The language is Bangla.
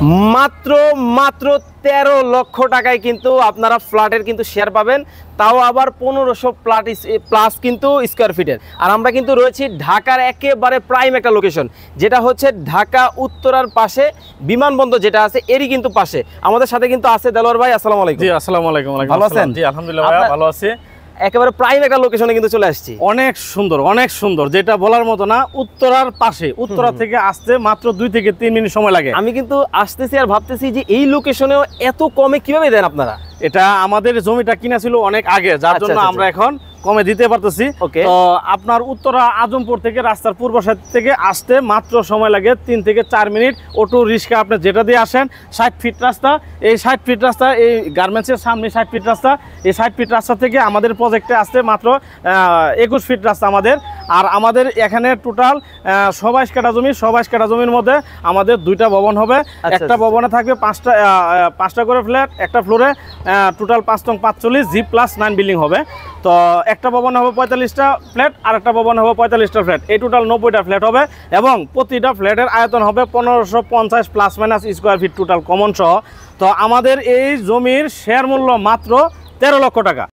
মাত্র মাত্র 13 লক্ষ টাকায় কিন্তু আপনারা ফ্ল্যাটের কিন্তু শেয়ার পাবেন, তাও আবার 1500 প্লাস কিন্তু স্কোয়ার ফিটের। আর আমরা কিন্তু রয়েছি ঢাকার একেবারে প্রাইম একটা লোকেশন, যেটা হচ্ছে ঢাকা উত্তরার পাশে বিমানবন্দর যেটা আছে এরই কিন্তু পাশে। আমাদের সাথে কিন্তু আছে দেলোয়ার ভাই। আসসালামু আলাইকুম। জি আসসালামু আলাইকুম। ভালো আছেন? জি আলহামদুলিল্লাহ ভাইয়া ভালো আছি। একেবারে প্রাইম একটা লোকেশনে কিন্তু চলে আসছি। অনেক সুন্দর, যেটা বলার মতো না। উত্তরার পাশে, উত্তরা থেকে আসতে মাত্র 2 থেকে 3 মিনিট সময় লাগে। আমি কিন্তু আসতেছি আর ভাবতেছি যে এই লোকেশনেও এত কমে কিভাবে দেন আপনারা? এটা আমাদের জমিটা কিনা ছিল অনেক আগে, যার জন্য আমরা এখন কমে দিতে পারতেছি। তো আপনার উত্তরা আজমপুর থেকে রাস্তার পূর্ব সাইড থেকে আসতে মাত্র সময় লাগে 3 থেকে 4 মিনিট। অটো রিক্সা আপনি যেটা দিয়ে আসেন, 60 ফিট রাস্তা। এই 60 ফিট রাস্তা, এই গার্মেন্টসের সামনে 60 ফিট রাস্তা। এই 60 ফিট রাস্তা থেকে আমাদের প্রজেক্টে আসতে মাত্র 21 ফিট রাস্তা আমাদের। আর আমাদের এখানে টোটাল 27 কাঠা জমি। 27 কাঠা জমির মধ্যে আমাদের 2টা ভবন হবে। একটা ভবনে থাকবে 5টা করে ফ্ল্যাট, একটা ফ্লোরে টোটাল 5 নং 45 G+9 বিল্ডিং হবে। তো একটা ভবনে হবে 45টা ফ্ল্যাট, আর একটা ভবনে হবে 45টা ফ্ল্যাট। এই টোটাল 90টা ফ্ল্যাট হবে এবং প্রতিটা ফ্ল্যাটের আয়তন হবে 1550 plus minus square feet total common সহ। তো আমাদের এই জমির শেয়ার মূল্য মাত্র 13 লক্ষ টাকা।